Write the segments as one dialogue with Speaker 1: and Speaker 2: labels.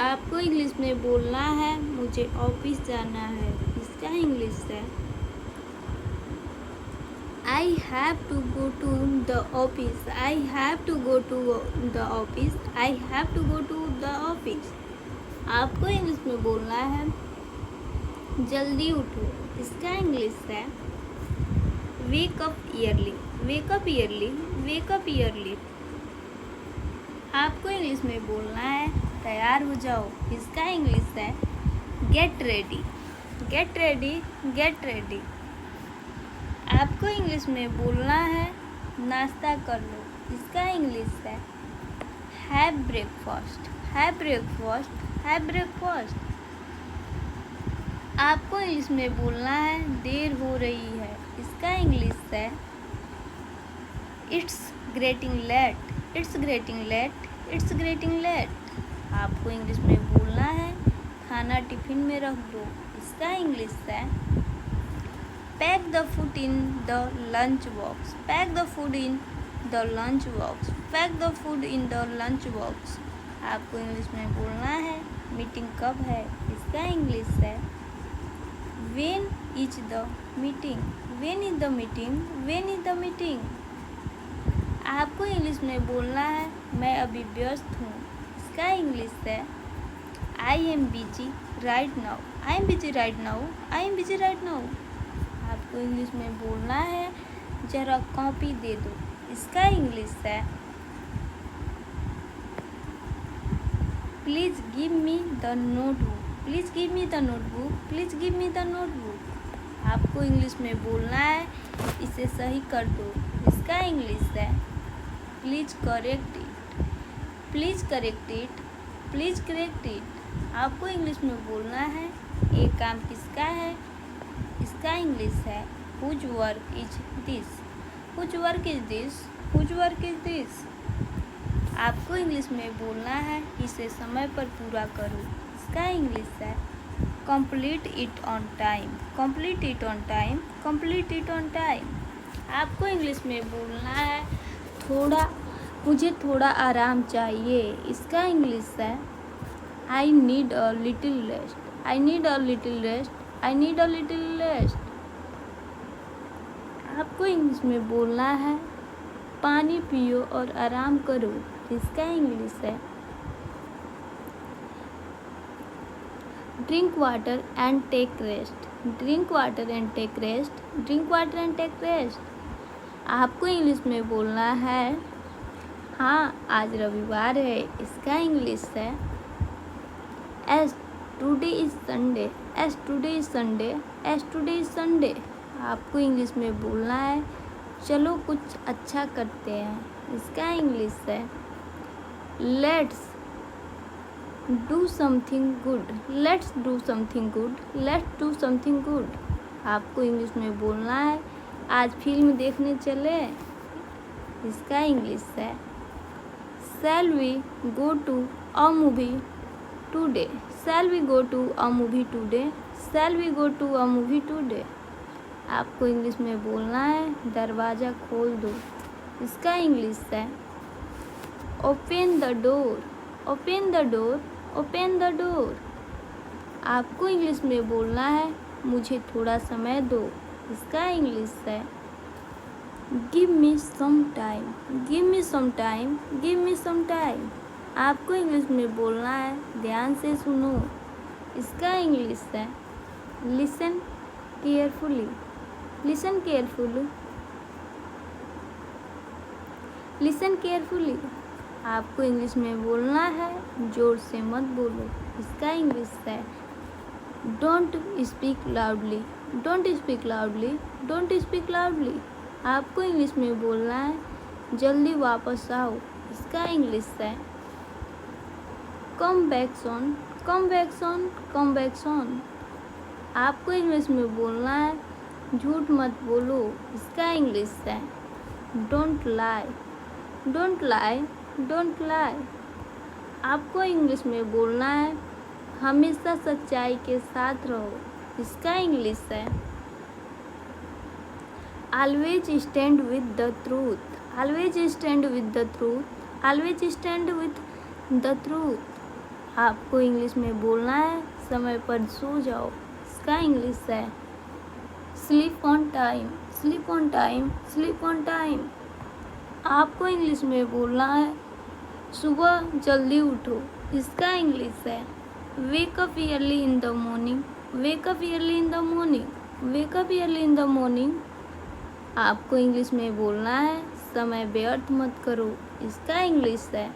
Speaker 1: आपको इंग्लिश में बोलना है मुझे ऑफिस जाना है। इसका इंग्लिश है I have to go to the office. I have to go to the office. I have to go to the office. आपको इंग्लिश में बोलना है जल्दी उठो। इसका इंग्लिश है wake up early. Wake up early. Wake up early. आपको English में बोलना है तैयार हो जाओ। इसका इंग्लिश है get ready. Get ready. Get ready. आपको इंग्लिश में बोलना है नाश्ता कर लो। इसका इंग्लिश है have breakfast. Have breakfast. Have breakfast. आपको इंग्लिश में बोलना है देर हो रही है। इसका इंग्लिश है it's getting late. It's getting late. It's getting late. आपको इंग्लिश में बोलना है खाना टिफिन में रख दो। इसका इंग्लिश है pack the food in the lunch box. Pack the food in the lunch box. Pack the food in the lunch box. आपको इंग्लिश में बोलना है मीटिंग कब है। इसका इंग्लिश है when is the meeting. When is the meeting. When is the meeting. आपको English में बोलना है मैं अभी व्यस्त हूँ। इसका इंग्लिश है I am busy right now. I am busy right now. I am busy right now. आपको इंग्लिश में बोलना है जरा कॉपी दे दो। इसका इंग्लिश है please give me the notebook. Please give me the notebook. Please give me the notebook. आपको English में बोलना है इसे सही कर दो। इसका इंग्लिश है please correct it. Please correct it. Please correct it. आपको इंग्लिश में बोलना है ये काम किसका है। इसका इंग्लिश है whose work is this. Whose work is this. Whose work is this. आपको इंग्लिश में बोलना है इसे समय पर पूरा करो। इसका इंग्लिश है complete it on time. Complete it on time. Complete it on time. आपको इंग्लिश में बोलना है मुझे थोड़ा आराम चाहिए। इसका इंग्लिश है I need a little rest. I need a little rest. I need a little rest. आपको इंग्लिश में बोलना है पानी पियो और आराम करो। इसका इंग्लिश है drink water and take rest. Drink water and take rest. Drink water and take rest. आपको इंग्लिश में बोलना है हाँ आज रविवार है। इसका इंग्लिश है S today is Sunday. S today is Sunday. S today is Sunday. आपको इंग्लिश में बोलना है चलो कुछ अच्छा करते हैं। इसका इंग्लिश है let's do something good. Let's do something good. Let's do something good. आपको इंग्लिश में बोलना है आज फिल्म देखने चले। इसका इंग्लिश है shall we go to a movie today. Shall we go to a movie today. Shall we go to a movie today. आपको इंग्लिश में बोलना है दरवाज़ा खोल दो। इसका इंग्लिश है open the door. Open the door. Open the door. आपको इंग्लिश में बोलना है मुझे थोड़ा समय दो। इसका इंग्लिश है give me some time. Give me some time. Give me some time. आपको इंग्लिश में बोलना है ध्यान से सुनो। इसका इंग्लिश है listen carefully. Listen carefully. Listen carefully. आपको इंग्लिश में बोलना है जोर से मत बोलो। इसका इंग्लिश है don't speak loudly. Don't speak loudly. Don't speak loudly. आपको इंग्लिश में बोलना है जल्दी वापस आओ। इसका इंग्लिश है कम बैक सोन। कम बैक सोन। कम बैक सोन। आपको इंग्लिश में बोलना है झूठ मत बोलो। इसका इंग्लिश है don't lie. Don't lie. Don't lie. आपको इंग्लिश में बोलना है हमेशा सच्चाई के साथ रहो। इसका इंग्लिश है always stand with the truth. Always stand with the truth. Always stand with the truth. आपको इंग्लिश में बोलना है समय पर सो जाओ। इसका इंग्लिश है sleep on time, sleep on time, sleep on time. आपको इंग्लिश में बोलना है सुबह जल्दी उठो। इसका इंग्लिश है wake up early in the morning, wake up early in the morning, wake up early in the morning. आपको इंग्लिश में बोलना है समय व्यर्थ मत करो। इसका इंग्लिश है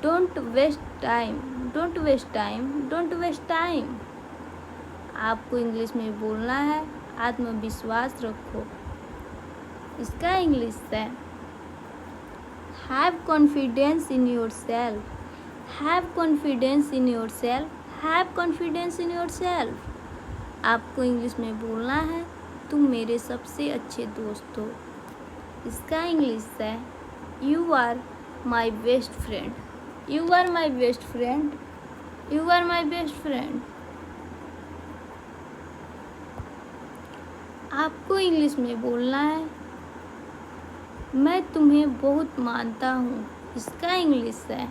Speaker 1: don't waste time, don't waste time, don't waste time. आपको इंग्लिश में बोलना है आत्मविश्वास रखो। इसका इंग्लिश है have confidence in your self, have confidence in your self, have confidence in your self. आपको इंग्लिश में बोलना है तुम मेरे सबसे अच्छे दोस्त हो। इसका इंग्लिश है you are my best friend, you are my best friend, you are my best friend. आपको इंग्लिश में बोलना है मैं तुम्हें बहुत मानता हूँ। इसका इंग्लिश है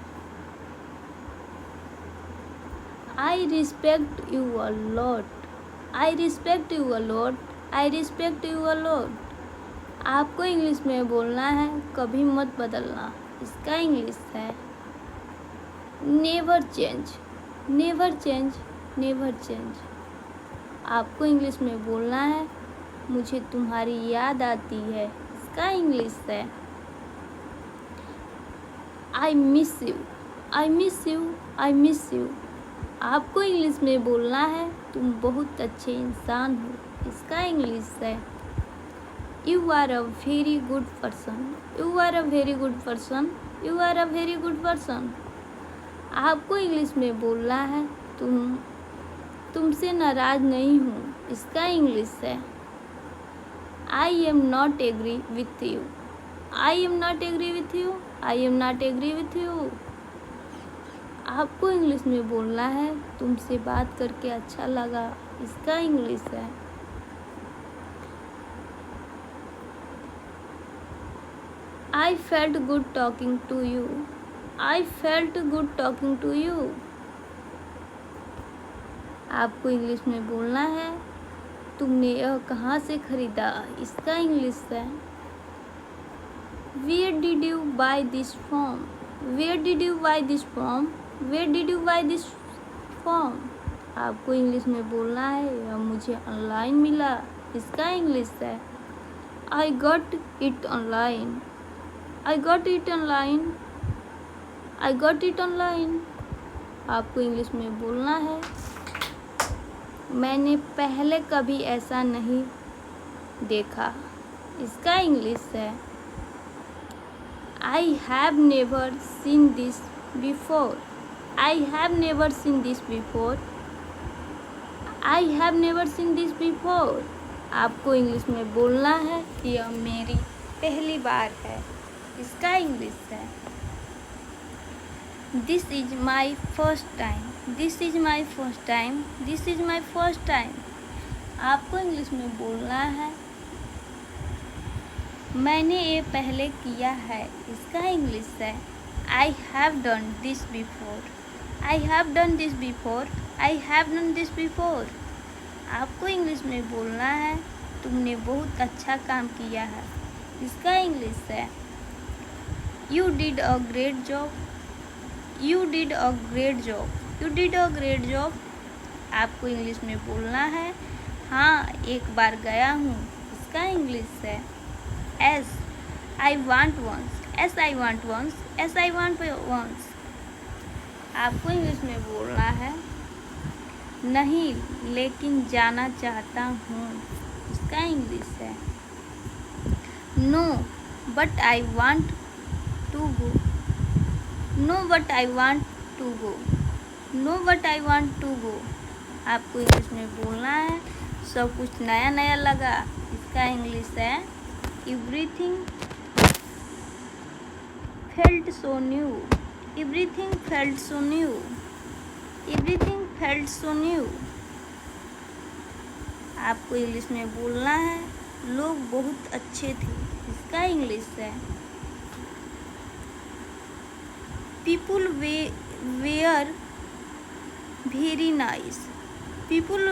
Speaker 1: I respect you a lot, I respect you a lot, I respect you a lot. आपको इंग्लिश में बोलना है कभी मत बदलना। इसका इंग्लिश है never change, never change, never change. आपको इंग्लिश में बोलना है मुझे तुम्हारी याद आती है। इसका इंग्लिश है I miss you, I miss you, I miss you. आपको इंग्लिश में बोलना है तुम बहुत अच्छे इंसान हो। इसका इंग्लिश है you are a very good person, you are a very good person, you are a very good person. आपको इंग्लिश में बोलना है तुमसे नाराज नहीं हूँ। इसका इंग्लिश है I am not agree with you, I am not agree with you, I am not agree with you. आपको इंग्लिश में बोलना है तुमसे बात करके अच्छा लगा। इसका इंग्लिश है I felt good talking to you, I felt good talking to you. आपको इंग्लिश में बोलना है तुमने यह कहाँ से खरीदा। इसका इंग्लिश है where did you buy this form, where did you buy this form, where did you buy this form. आपको इंग्लिश में बोलना है यह मुझे ऑनलाइन मिला। इसका इंग्लिश है I got it online, I got it online, I got it online. आपको इंग्लिश में बोलना है मैंने पहले कभी ऐसा नहीं देखा। इसका इंग्लिश है I have never seen this before, I have never seen this before, I have never seen this before. आपको इंग्लिश में बोलना है यह मेरी पहली बार है। इसका इंग्लिश है this is my first time, this is my first time, this is my first time. आपको इंग्लिश में बोलना है मैंने ये पहले किया है। इसका इंग्लिश है I have done this before, I have done this before, I have done this before. आपको इंग्लिश में बोलना है तुमने बहुत अच्छा काम किया है। इसका इंग्लिश है you did a great job, you did a great job, you did a great job. आपको इंग्लिश में बोलना है हाँ एक बार गया हूँ। इसका इंग्लिश है as I want once, as I want once, as I want once. आपको इंग्लिश में बोलना है नहीं लेकिन जाना चाहता हूँ। इसका इंग्लिश है no but I want to go, no but I want to go, no but I want to go. आपको इंग्लिश में बोलना है सब कुछ नया नया लगा। इसका इंग्लिश है everything felt so new, everything felt so new, everything felt so new. आपको इंग्लिश में बोलना है लोग बहुत अच्छे थे। इसका इंग्लिश है people were very nice. People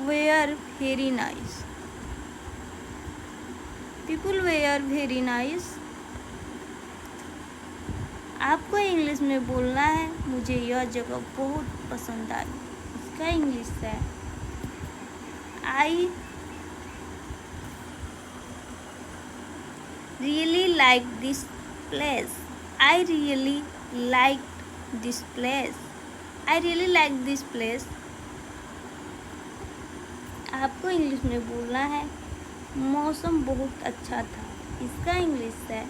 Speaker 1: were very nice. People were very nice. आपको इंग्लिश में बोलना है मुझे यह जगह बहुत पसंद आई। इसका इंग्लिश है I really like this place. I really like this place. I really like this place. आपको इंग्लिश में बोलना है मौसम बहुत अच्छा था। इसका इंग्लिश है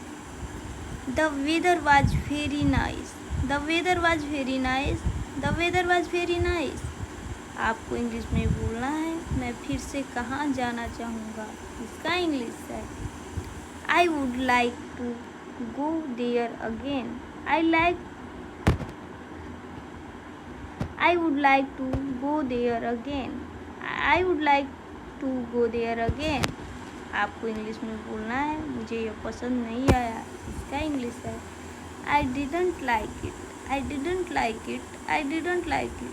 Speaker 1: The weather was very nice. The weather was very nice. The weather was very nice. आपको इंग्लिश में बोलना है मैं फिर से कहाँ जाना चाहूँगा। इसका इंग्लिश है I would like to go there again. I would like to go there again. I would like to go there again. आपको इंग्लिश में बोलना है मुझे यह पसंद नहीं आया। इसका इंग्लिश है I didn't like it. I didn't like it. I didn't like it.